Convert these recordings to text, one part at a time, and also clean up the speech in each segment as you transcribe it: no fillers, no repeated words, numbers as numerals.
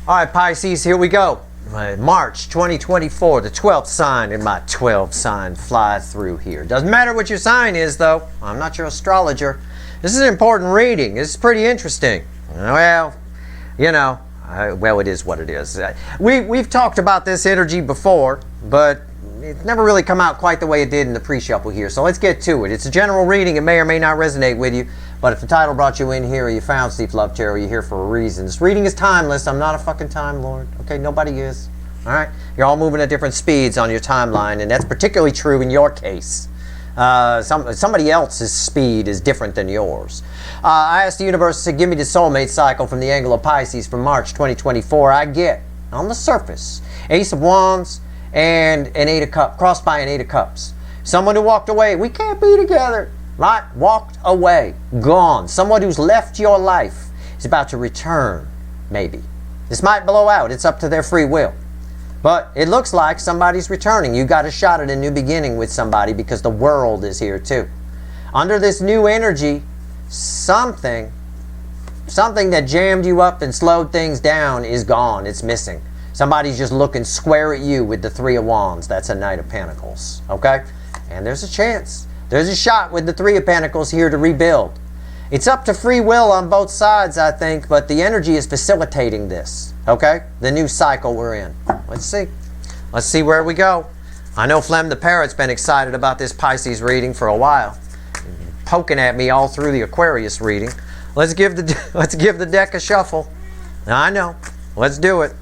All right, Pisces, here we go. March 2024, the 12th sign in my 12 sign fly through here. Doesn't matter what your sign is, though. I'm not your astrologer. This is an important reading. This is pretty interesting. Well, you know, well, it is what it is. We've talked about this energy before, but it's never really come out quite the way it did in the pre-shuffle here. So let's get to it. It's a general reading. It may or may not resonate with you. But if the title brought you in here, or you found Steve Love Tarot, you're here for a reason. This reading is timeless. I'm not a fucking time lord. Okay, nobody is. All right? You're all moving at different speeds on your timeline, and that's particularly true in your case. Somebody else's speed is different than yours. I asked the universe to give me the soulmate cycle from the angle of Pisces for March 2024. I get, on the surface, Ace of Wands and an Eight of Cups, crossed by an Eight of Cups. Someone who walked away. We can't be together. Right? Walked away. Gone. Someone who's left your life is about to return, maybe. This might blow out. It's up to their free will. But it looks like somebody's returning. You got a shot at a new beginning with somebody because the world is here too. Under this new energy, something that jammed you up and slowed things down is gone. It's missing. Somebody's just looking square at you with the Three of Wands. That's a Knight of Pentacles. Okay? And there's a chance. There's a shot with the Three of Pentacles here to rebuild. It's up to free will on both sides, I think, but the energy is facilitating this, okay? The new cycle we're in. Let's see. Let's see where we go. I know Flem the Parrot's been excited about this Pisces reading for a while. Poking at me all through the Aquarius reading. Let's give the deck a shuffle. I know. Let's do it.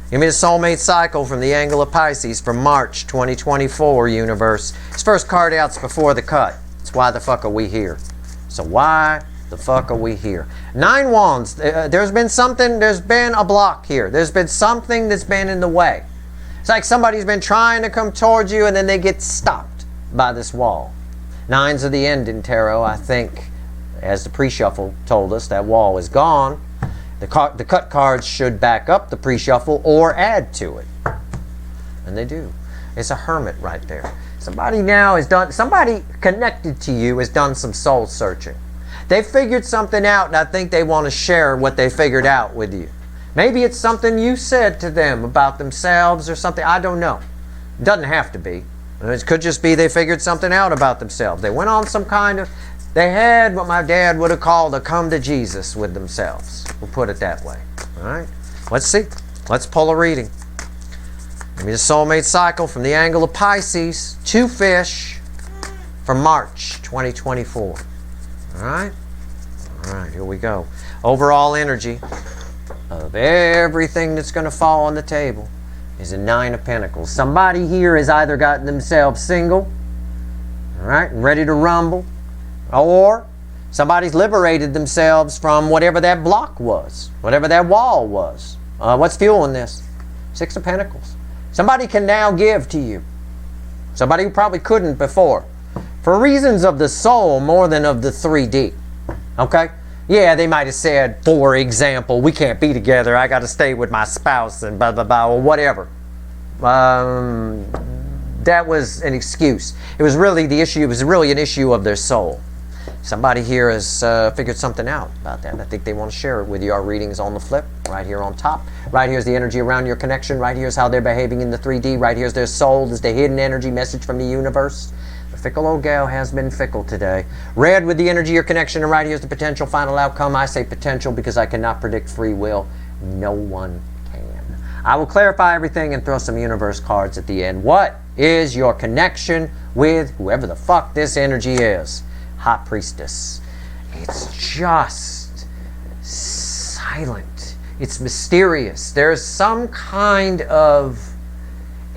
Give me the soulmate cycle from the angle of Pisces for March 2024, universe. This first card out's before the cut. It's why the fuck are we here? So why the fuck are we here? Nine Wands. There's been a block here. There's been something that's been in the way. It's like somebody's been trying to come towards you and then they get stopped by this wall. Nines are the end in tarot, I think. As the pre-shuffle told us, that wall is gone. The cut cards should back up the pre-shuffle or add to it. And they do. It's a Hermit right there. Somebody connected to you has done some soul searching. They figured something out, and I think they want to share what they figured out with you. Maybe it's something you said to them about themselves or something. I don't know. It doesn't have to be. It could just be they figured something out about themselves. They went on some kind of... They had what my dad would have called a come to Jesus with themselves. We'll put it that way. All right? Let's see. Let's pull a reading. Give me the soulmate cycle from the angle of Pisces. 2 fish for March 2024. All right? All right, here we go. Overall energy of everything that's going to fall on the table is a 9 of Pentacles. Somebody here has either gotten themselves single, all right, and ready to rumble, or somebody's liberated themselves from whatever that block was, whatever that wall was. What's fueling this? 6 of Pentacles. Somebody can now give to you. Somebody who probably couldn't before. For reasons of the soul more than of the 3D. Okay? Yeah, they might have said, for example, we can't be together. I got to stay with my spouse and blah, blah, blah, or whatever. That was an excuse. It was really the issue. It was really an issue of their soul. Somebody here has figured something out about that. I think they want to share it with you. Our reading is on the flip, right here on top. Right here is the energy around your connection. Right here is how they're behaving in the 3D. Right here is their soul. There's the hidden energy message from the universe. The fickle old gal has been fickle today. Red with the energy, your connection, and right here is the potential final outcome. I say potential because I cannot predict free will. No one can. I will clarify everything and throw some universe cards at the end. What is your connection with whoever the fuck this energy is? High Priestess. It's just silent. It's mysterious. There's some kind of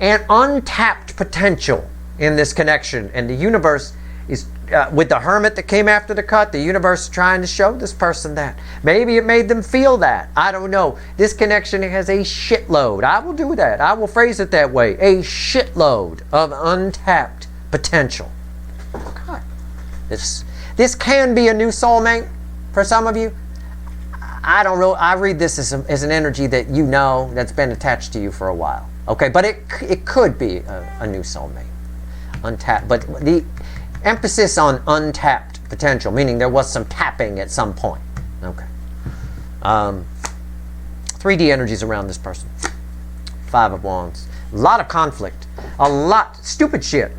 an untapped potential in this connection, and the universe is with the Hermit that came after the cut. The universe is trying to show this person that. Maybe it made them feel that. I don't know. This connection has a shitload. I will do that. I will phrase it that way. A shitload of untapped potential. God. This can be a new soulmate for some of you. I read this as an energy that you know that's been attached to you for a while. Okay, but it could be a new soulmate. Untapped, but the emphasis on untapped potential, meaning there was some tapping at some point. Okay. 3D energies around this person. 5 of Wands. A lot of conflict. A lot. Stupid shit.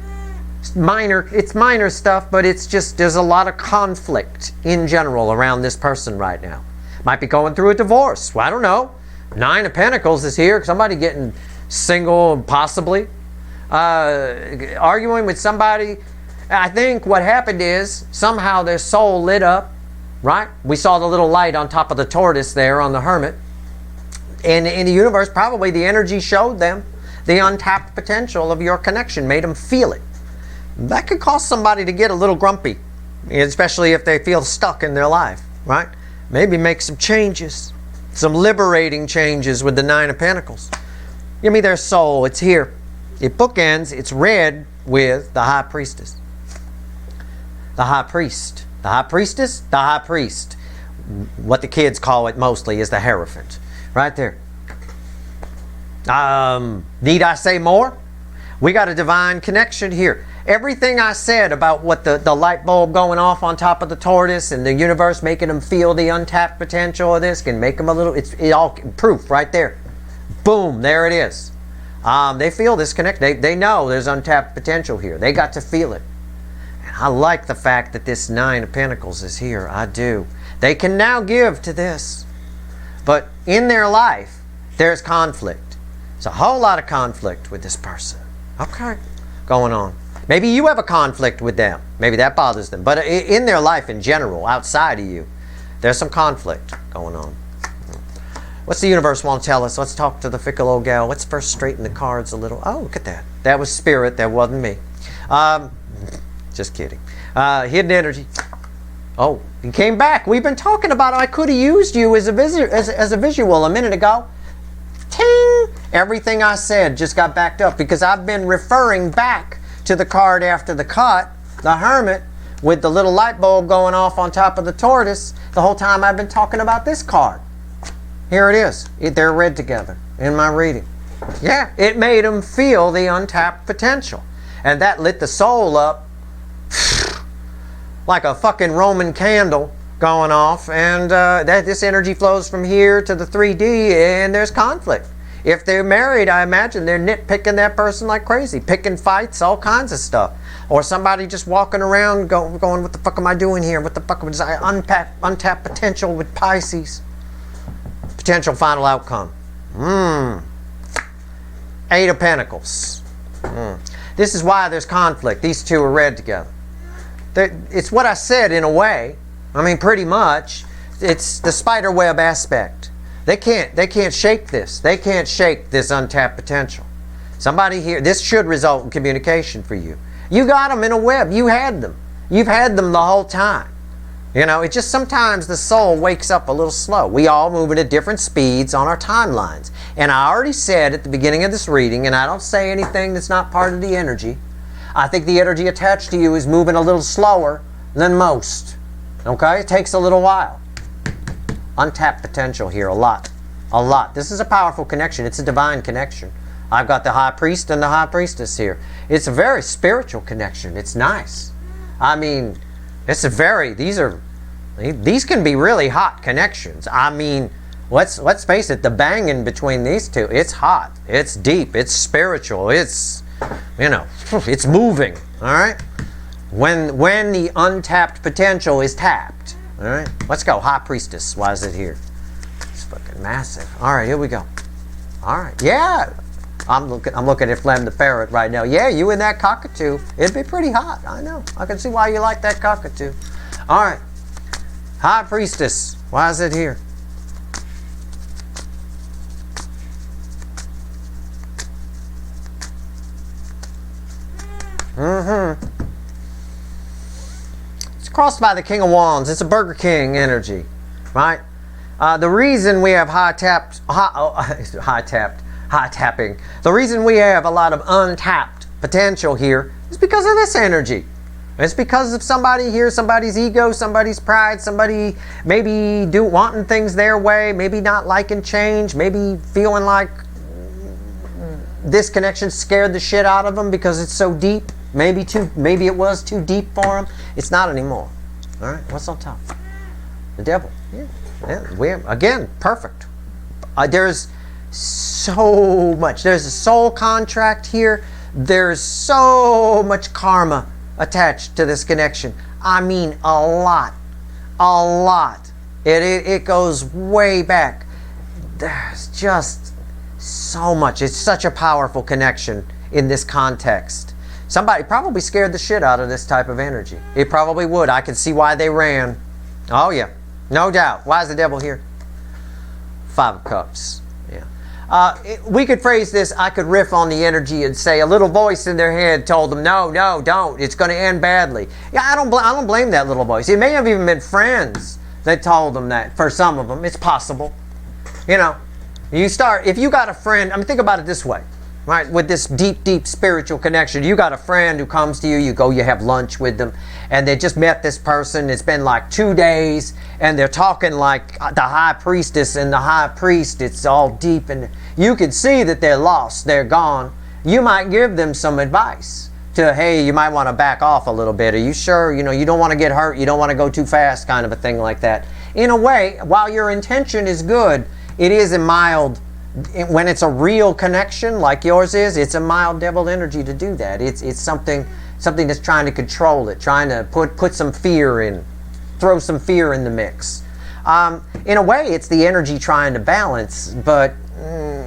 It's minor stuff, but it's just, there's a lot of conflict in general around this person right now. Might be going through a divorce. Well, I don't know. 9 of Pentacles is here. Somebody getting single, possibly. Arguing with somebody. I think what happened is somehow their soul lit up, right? We saw the little light on top of the Tortoise there on the Hermit. And in the universe, probably the energy showed them the untapped potential of your connection, made them feel it. That could cause somebody to get a little grumpy, especially if they feel stuck in their life, right? Maybe make some changes, some liberating changes with the 9 of Pentacles. Give me their soul. It's here. It bookends. It's red with the High Priestess. The High Priest. The High Priestess, the High Priest. What the kids call it mostly is the Hierophant. Right there. Need I say more? We got a divine connection here. Everything I said about what the light bulb going off on top of the Tortoise and the universe making them feel the untapped potential of this can make them a little, it's all proof right there. Boom, there it is. They feel this connect. They know there's untapped potential here. They got to feel it. And I like the fact that this 9 of Pentacles is here. I do. They can now give to this. But in their life, there's conflict. There's a whole lot of conflict with this person. Okay, going on. Maybe you have a conflict with them. Maybe that bothers them. But in their life in general, outside of you, there's some conflict going on. What's the universe want to tell us? Let's talk to the fickle old gal. Let's first straighten the cards a little. Oh, look at that. That was spirit. That wasn't me. Just kidding. Hidden energy. Oh, he came back. We've been talking about I could have used you as a visual a minute ago. Ting! Everything I said just got backed up because I've been referring back to the card after the cut, the Hermit, with the little light bulb going off on top of the Tortoise the whole time I've been talking about this card. Here it is. They're read together in my reading. Yeah, it made them feel the untapped potential. And that lit the soul up like a fucking Roman candle going off. And this energy flows from here to the 3D and there's conflict. If they're married, I imagine they're nitpicking that person like crazy, picking fights, all kinds of stuff. Or somebody just walking around going, what the fuck am I doing here? What the fuck was I untapped potential with Pisces? Potential final outcome. 8 of Pentacles. This is why there's conflict. These two are read together. It's what I said in a way. I mean, pretty much. It's the spider web aspect. They can't shake this. They can't shake this untapped potential. Somebody here, this should result in communication for you. You got them in a web. You had them. You've had them the whole time. You know, it just sometimes the soul wakes up a little slow. We all move at different speeds on our timelines. And I already said at the beginning of this reading, and I don't say anything that's not part of the energy, I think the energy attached to you is moving a little slower than most. Okay? It takes a little while. Untapped potential here, a lot. A lot. This is a powerful connection. It's a divine connection. I've got the High Priest and the High Priestess here. It's a very spiritual connection. It's nice. I mean, these can be really hot connections. I mean, let's face it, the banging between these two, it's hot. It's deep. It's spiritual. It's, you know, it's moving. All right? When the untapped potential is tapped. All right, let's go. High Priestess. Why is it here? It's fucking massive. All right, here we go. All right, yeah. I'm looking at Flem the Ferret right now. Yeah, you and that cockatoo. It'd be pretty hot. I know. I can see why you like that cockatoo. All right, High Priestess. Why is it here? Crossed by the King of Wands. It's a Burger King energy, right? The reason we have high tapping. The reason we have a lot of untapped potential here is because of this energy. It's because of somebody here, somebody's ego, somebody's pride, somebody maybe wanting things their way, maybe not liking change, maybe feeling like this connection scared the shit out of them because it's so deep. Maybe it was too deep for them. It's not anymore. All right, what's on top? The devil. Yeah. We have, again, perfect. There's so much. There's a soul contract here. There's so much karma attached to this connection. I mean, a lot. A lot. It goes way back. There's just so much. It's such a powerful connection in this context. Somebody probably scared the shit out of this type of energy. It probably would. I can see why they ran. Oh yeah, no doubt. Why is the devil here? 5 of Cups. Yeah. We could phrase this. I could riff on the energy and say a little voice in their head told them, no, don't. It's going to end badly. Yeah, I don't blame that little voice. It may have even been friends that told them that. For some of them, it's possible. You know, if you got a friend, I mean, think about it this way. Right, with this deep spiritual connection, you got a friend who comes to you, you have lunch with them, and they just met this person. It's been like 2 days, and they're talking like the high priestess and the high priest. It's all deep, and you can see that they're lost, they're gone. You might give them some advice to, hey, you might want to back off a little bit. Are you sure? You know, you don't want to get hurt, you don't want to go too fast, kind of a thing like that. In a way, while your intention is good, it is a mild. When it's a real connection like yours is, it's a mild devil energy to do that. It's something that's trying to control it, trying to put some fear in, throw some fear in the mix. In a way, it's the energy trying to balance, but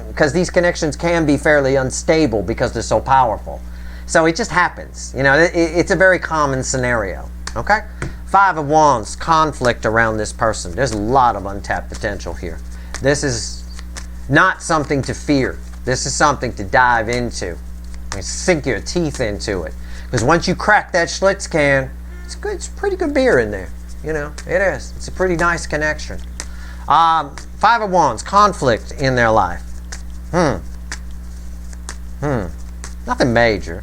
because these connections can be fairly unstable because they're so powerful. So it just happens. You know, it's a very common scenario. Okay? 5 of Wands, conflict around this person. There's a lot of untapped potential here. This is not something to fear. This is something to dive into. Sink your teeth into it. Because once you crack that Schlitz can, it's good. It's pretty good beer in there. You know, it is. It's a pretty nice connection. 5 of Wands, conflict in their life. Nothing major.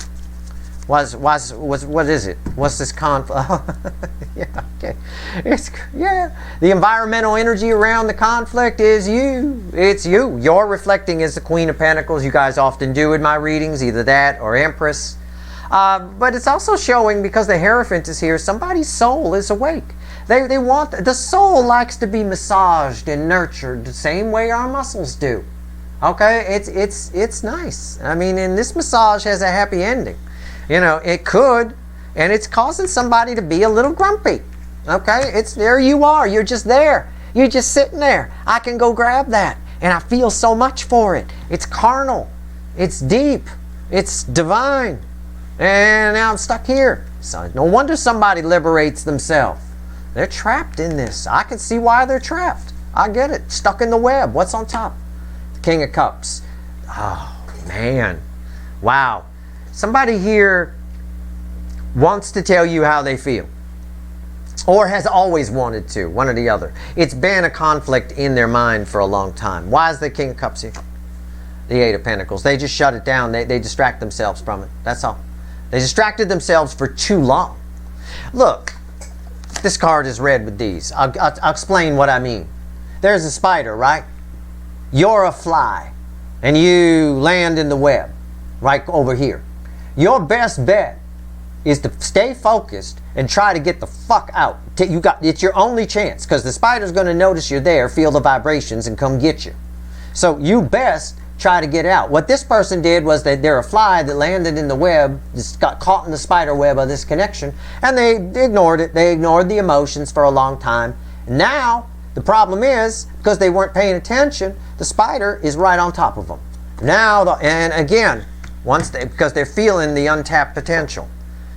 What is it? What's this conflict? Yeah, okay. The environmental energy around the conflict is you. It's you. You're reflecting as the Queen of Pentacles. You guys often do in my readings, either that or Empress. But it's also showing, because the Hierophant is here, somebody's soul is awake. They want, the soul likes to be massaged and nurtured the same way our muscles do. Okay, it's nice. I mean, and this massage has a happy ending. You know, it could, and it's causing somebody to be a little grumpy. Okay, it's there you are. You're just there. You're just sitting there. I can go grab that, and I feel so much for it. It's carnal. It's deep. It's divine. And now I'm stuck here. So no wonder somebody liberates themselves. They're trapped in this. I can see why they're trapped. I get it. Stuck in the web. What's on top? The King of Cups. Oh, man. Wow. Somebody here wants to tell you how they feel, or has always wanted to, one or the other. It's been a conflict in their mind for a long time. Why is the King of Cups here? The 8 of Pentacles. They just shut it down. They distract themselves from it. That's all. They distracted themselves for too long. Look, this card is red with these. I'll explain what I mean. There's a spider, right? You're a fly, and you land in the web right over here. Your best bet is to stay focused and try to get the fuck out. It's your only chance, because the spider's going to notice you're there, feel the vibrations, and come get you. So you best try to get out. What this person did was that they're a fly that landed in the web, just got caught in the spider web of this connection, and they ignored it. They ignored the emotions for a long time. Now, the problem is, because they weren't paying attention, the spider is right on top of them. Now, and again, because they're feeling the untapped potential.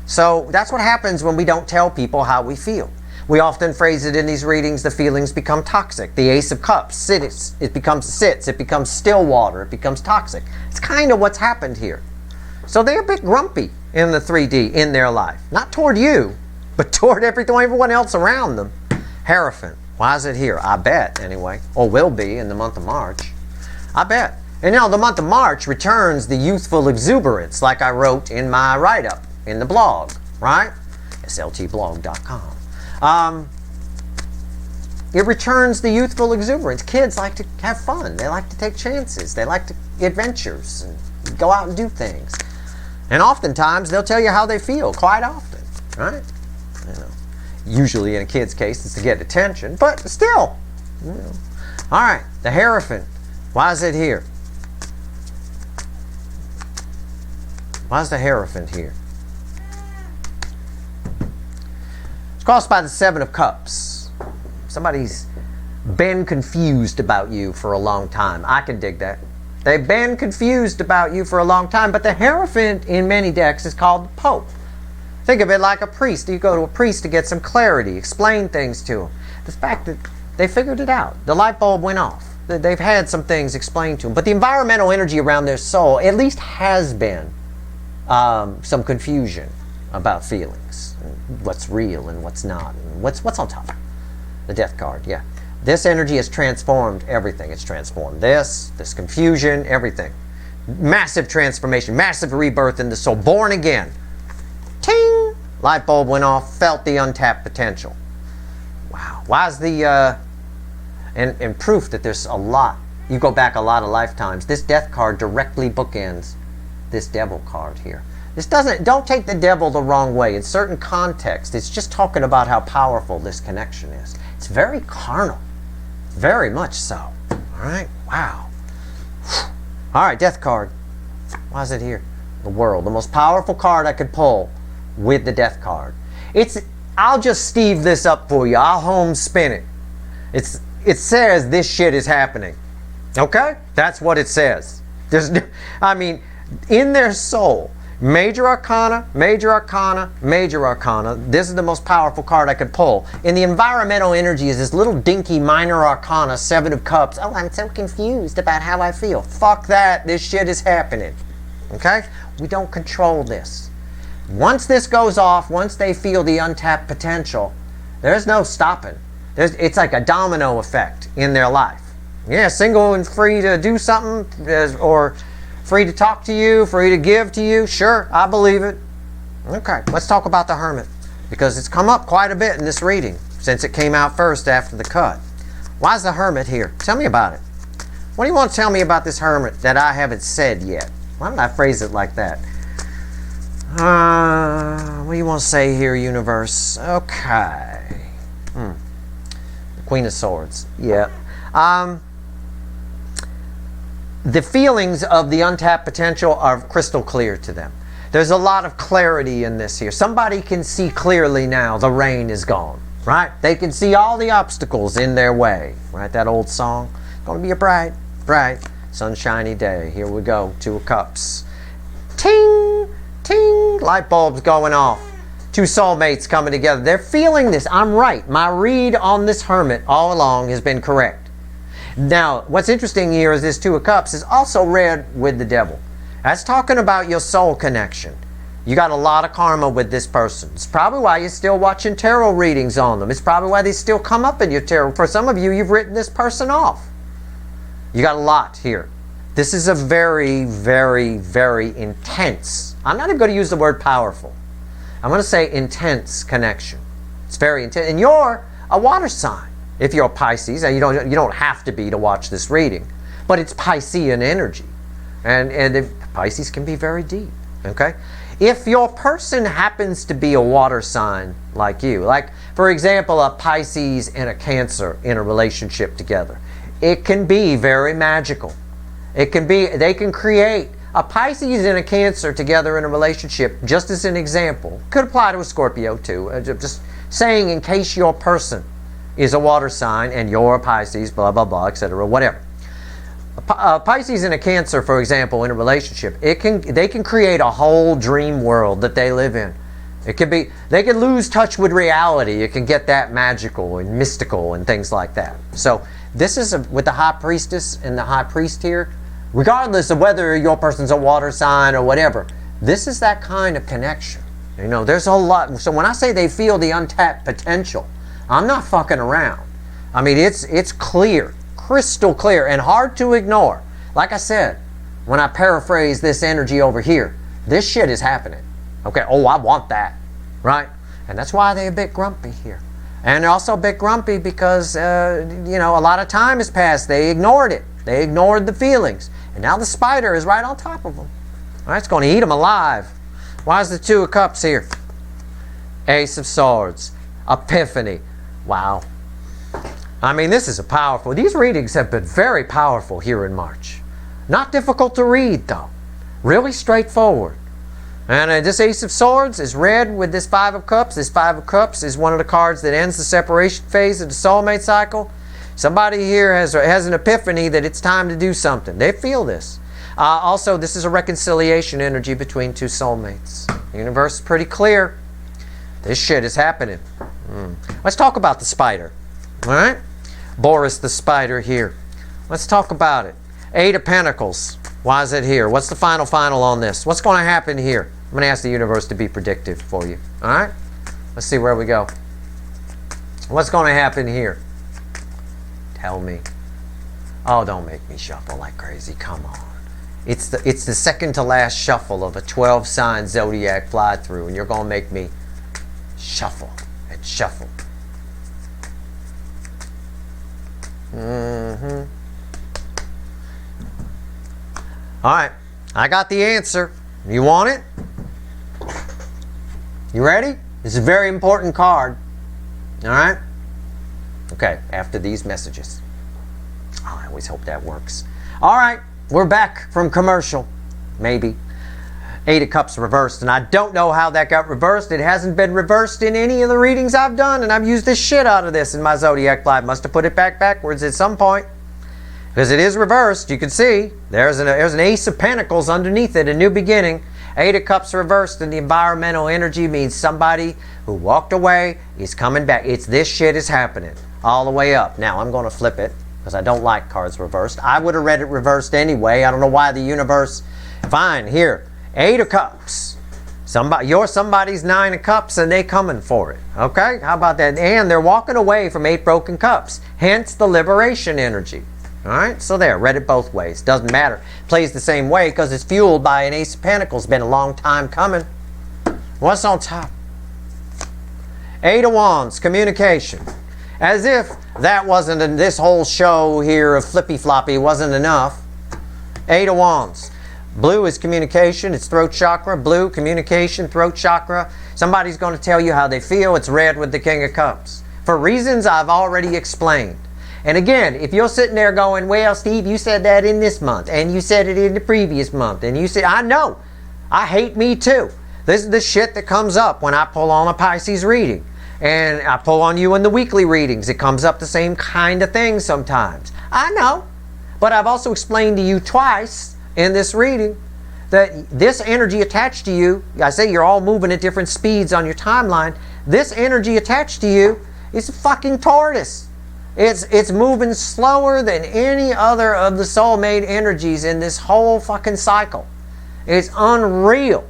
So that's what happens when we don't tell people how we feel. We often phrase it in these readings, the feelings become toxic. The Ace of Cups, it becomes still water, it becomes toxic. It's kind of what's happened here. So they're a bit grumpy in the 3D in their life. Not toward you, but toward everyone else around them. Hierophant, why is it here? I bet, anyway, or will be in the month of March. I bet. And you know, the month of March returns the youthful exuberance, like I wrote in my write-up in the blog, right? sltblog.com. It returns the youthful exuberance. Kids like to have fun. They like to take chances. They like to adventures and go out and do things. And oftentimes, they'll tell you how they feel, quite often, right? You know, usually in a kid's case, it's to get attention, but still. You know. All right, the Hierophant. Why is it here? Why is the Hierophant here? It's crossed by the Seven of Cups. Somebody's been confused about you for a long time. I can dig that. They've been confused about you for a long time, but the Hierophant in many decks is called the Pope. Think of it like a priest. You go to a priest to get some clarity, explain things to him. The fact that they figured it out. The light bulb went off. They've had some things explained to them. But the environmental energy around their soul at least has been some confusion about feelings. What's real and what's not. And what's on top. The Death card, yeah. This energy has transformed everything. It's transformed this confusion, everything. Massive transformation, massive rebirth in the soul. Born again. Ting! Light bulb went off, felt the untapped potential. Wow. Why is the... And proof that there's a lot. You go back a lot of lifetimes. This Death card directly bookends this Devil card here. This don't take the Devil the wrong way. In certain context, it's just talking about how powerful this connection is. It's very carnal. Very much so. All right? Wow. All right, Death card. Why is it here? The World. The most powerful card I could pull with the Death card. I'll just Steve this up for you. I'll home spin it. It says this shit is happening. Okay? That's what it says. I mean, in their soul, Major Arcana, Major Arcana, Major Arcana. This is the most powerful card I could pull. In the environmental energy is this little dinky Minor Arcana, Seven of Cups. Oh, I'm so confused about how I feel. Fuck that. This shit is happening. Okay? We don't control this. Once this goes off, once they feel the untapped potential, there's no stopping. It's like a domino effect in their life. Yeah, single and free to do something, or free to talk to you, free to give to you. Sure, I believe it. Okay, let's talk about the Hermit, because it's come up quite a bit in this reading since it came out first after the cut. Why is the Hermit here? Tell me about it. What do you want to tell me about this Hermit that I haven't said yet? Why don't I phrase it like that? What do you want to say here, universe? Okay. Queen of Swords. Yeah. The feelings of the untapped potential are crystal clear to them. There's a lot of clarity in this here. Somebody can see clearly now the rain is gone, right? They can see all the obstacles in their way, right? That old song. It's going to be a bright, bright, sunshiny day. Here we go. Two of Cups. Ting, ting, light bulbs going off. Two soulmates coming together. They're feeling this. I'm right. My read on this Hermit all along has been correct. Now, what's interesting here is this Two of Cups is also read with the Devil. That's talking about your soul connection. You got a lot of karma with this person. It's probably why you're still watching tarot readings on them. It's probably why they still come up in your tarot. For some of you, you've written this person off. You got a lot here. This is a very, very, very intense. I'm not even going to use the word powerful. I'm going to say intense connection. It's very intense. And you're a water sign. If you're a Pisces, and you don't have to be to watch this reading, but it's Piscean energy. And Pisces can be very deep. Okay? If your person happens to be a water sign like you, like, for example, a Pisces and a Cancer in a relationship together, it can be very magical. It can be, they can create a Pisces and a Cancer together in a relationship, just as an example. Could apply to a Scorpio too. Just saying, in case your person is a water sign and you're a Pisces, blah, blah, blah, etc., whatever. A Pisces and a Cancer, for example, in a relationship, they can create a whole dream world that they live in. It could be, they can lose touch with reality. It can get that magical and mystical and things like that. So this is with the High Priestess and the High Priest here, regardless of whether your person's a water sign or whatever, this is that kind of connection. You know, there's a lot. So when I say they feel the untapped potential, I'm not fucking around. I mean, it's clear, crystal clear, and hard to ignore. Like I said, when I paraphrase this energy over here, this shit is happening. Okay, oh, I want that, right? And that's why they're a bit grumpy here. And they're also a bit grumpy because, you know, a lot of time has passed. They ignored it. They ignored the feelings. And now the spider is right on top of them. All right, it's going to eat them alive. Why is the Two of Cups here? Ace of Swords. Epiphany. Wow. I mean, this is these readings have been very powerful here in March. Not difficult to read, though. Really straightforward. And this Ace of Swords is red with this Five of Cups. This Five of Cups is one of the cards that ends the separation phase of the soulmate cycle. Somebody here has an epiphany that it's time to do something. They feel this. Also, this is a reconciliation energy between two soulmates. The universe is pretty clear. This shit is happening. Let's talk about the spider. All right? Boris the spider here. Let's talk about it. Eight of Pentacles. Why is it here? What's the final on this? What's going to happen here? I'm going to ask the universe to be predictive for you. All right? Let's see where we go. What's going to happen here? Tell me. Oh, don't make me shuffle like crazy. Come on. It's the second to last shuffle of a 12-sign zodiac fly-through, and you're going to make me shuffle and shuffle. All right. I got the answer. You want it? You ready? It's a very important card. All right? Okay, after these messages. Oh, I always hope that works. All right, we're back from commercial. Maybe. Eight of Cups reversed, and I don't know how that got reversed. It hasn't been reversed in any of the readings I've done, and I've used the shit out of this in my Zodiac Fly. Must have put it backwards at some point. Because it is reversed, you can see. There's an Ace of Pentacles underneath it, a new beginning. Eight of Cups reversed, and the environmental energy means somebody who walked away is coming back. This shit is happening all the way up. Now, I'm going to flip it because I don't like cards reversed. I would have read it reversed anyway. I don't know why the universe... Fine, here. Eight of Cups. You're somebody's Nine of Cups, and they coming for it. Okay? How about that? And they're walking away from eight broken cups. Hence the liberation energy. Alright, so there, read it both ways. Doesn't matter. Plays the same way because it's fueled by an Ace of Pentacles. Been a long time coming. What's on top? Eight of Wands, communication. As if that wasn't this whole show here of flippy floppy wasn't enough. Eight of Wands. Blue is communication. It's throat chakra. Blue, communication, throat chakra. Somebody's going to tell you how they feel. It's red with the King of Cups. For reasons I've already explained. And again, if you're sitting there going, well, Steve, you said that in this month, and you said it in the previous month, and you said, I know. I hate me too. This is the shit that comes up when I pull on a Pisces reading. And I pull on you in the weekly readings. It comes up the same kind of thing sometimes. I know. But I've also explained to you twice in this reading that this energy attached to you, I say you're all moving at different speeds on your timeline, this energy attached to you is a fucking tortoise. It's moving slower than any other of the soulmate energies in this whole fucking cycle. It's unreal.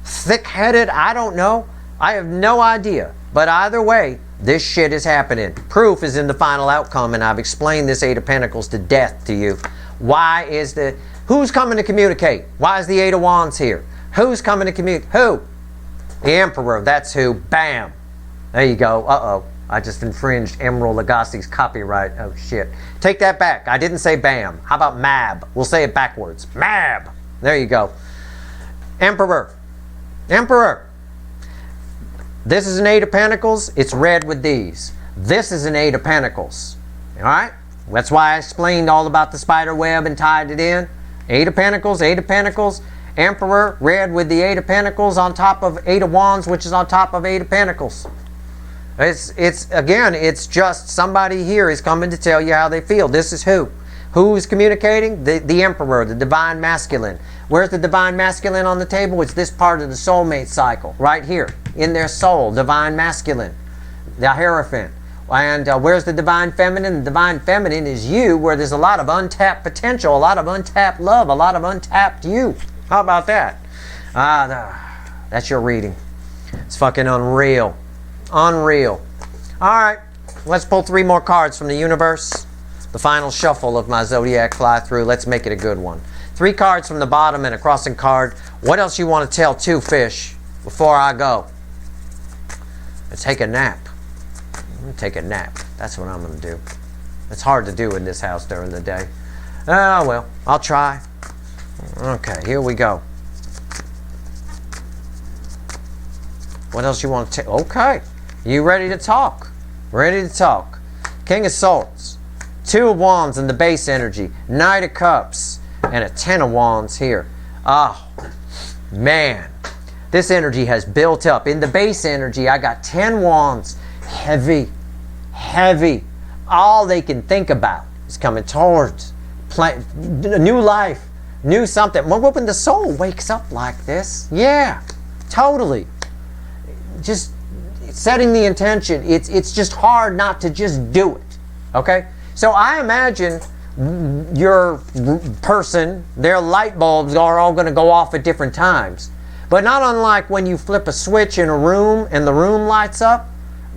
Thick-headed, I don't know. I have no idea. But either way, this shit is happening. Proof is in the final outcome, and I've explained this Eight of Pentacles to death to you. Who's coming to communicate? Why is the Eight of Wands here? Who's coming to communicate? Who? The Emperor, that's who. Bam. There you go. Uh-oh. I just infringed Emerald Lagasse's copyright. Oh, shit. Take that back. I didn't say bam. How about Mab? We'll say it backwards. Mab. There you go. Emperor. Emperor. This is an Eight of Pentacles. It's red with these. This is an Eight of Pentacles. All right? That's why I explained all about the spider web and tied it in. Eight of Pentacles, Eight of Pentacles. Emperor, red with the Eight of Pentacles on top of Eight of Wands, which is on top of Eight of Pentacles. It's just somebody here is coming to tell you how they feel. This is who? Who is communicating? The Emperor, the Divine Masculine. Where's the Divine Masculine on the table? It's this part of the soulmate cycle, right here, in their soul, Divine Masculine, the Hierophant. And where's the Divine Feminine? The Divine Feminine is you, where there's a lot of untapped potential, a lot of untapped love, a lot of untapped you. How about that? That's your reading. It's fucking unreal. Unreal. Alright, let's pull three more cards from the universe. The final shuffle of my Zodiac fly-through. Let's make it a good one. Three cards from the bottom and a crossing card. What else you want to tell two fish before I go? Take a nap. I'm going to take a nap. That's what I'm going to do. It's hard to do in this house during the day. Oh, well, I'll try. Okay, here we go. What else you want to take? Okay. You ready to talk? Ready to talk. King of Swords, 2 of Wands in the base energy, Knight of Cups, and a 10 of Wands here. Oh, man. This energy has built up. In the base energy, I got 10 Wands. Heavy. Heavy. All they can think about is coming towards new life, new something. When the soul wakes up like this, yeah, totally. Just setting the intention. It's just hard not to just do it. Okay? So I imagine your person, their light bulbs are all going to go off at different times. But not unlike when you flip a switch in a room and the room lights up,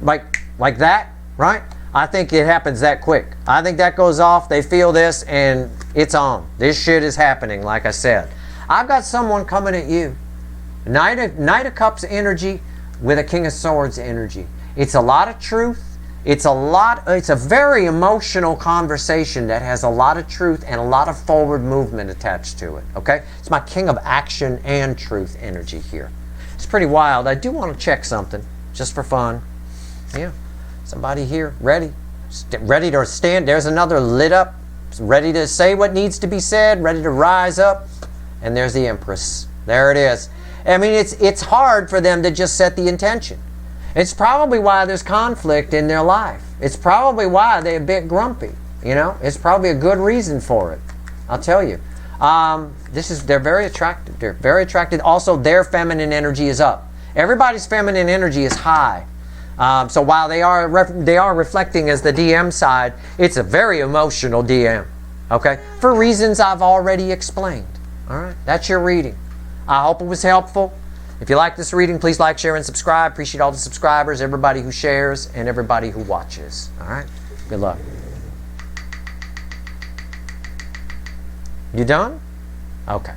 like that, right? I think it happens that quick. I think that goes off, they feel this, and it's on. This shit is happening, like I said. I've got someone coming at you. Knight of Cups energy with a King of Swords energy. It's a lot of truth. It's a very emotional conversation that has a lot of truth and a lot of forward movement attached to it, okay? It's my King of Action and Truth energy here. It's pretty wild. I do want to check something, just for fun. Yeah, somebody here, ready to stand. There's another lit up, ready to say what needs to be said, ready to rise up. And there's the Empress. There it is. I mean, it's hard for them to just set the intention. It's probably why there's conflict in their life. It's probably why they're a bit grumpy. You know, it's probably a good reason for it. I'll tell you. They're very attractive. They're very attractive. Also, their feminine energy is up. Everybody's feminine energy is high. So while they are reflecting as the DM side, it's a very emotional DM. Okay, for reasons I've already explained. All right, that's your reading. I hope it was helpful. If you like this reading, please like, share, and subscribe. Appreciate all the subscribers, everybody who shares, and everybody who watches. All right? Good luck. You done? Okay.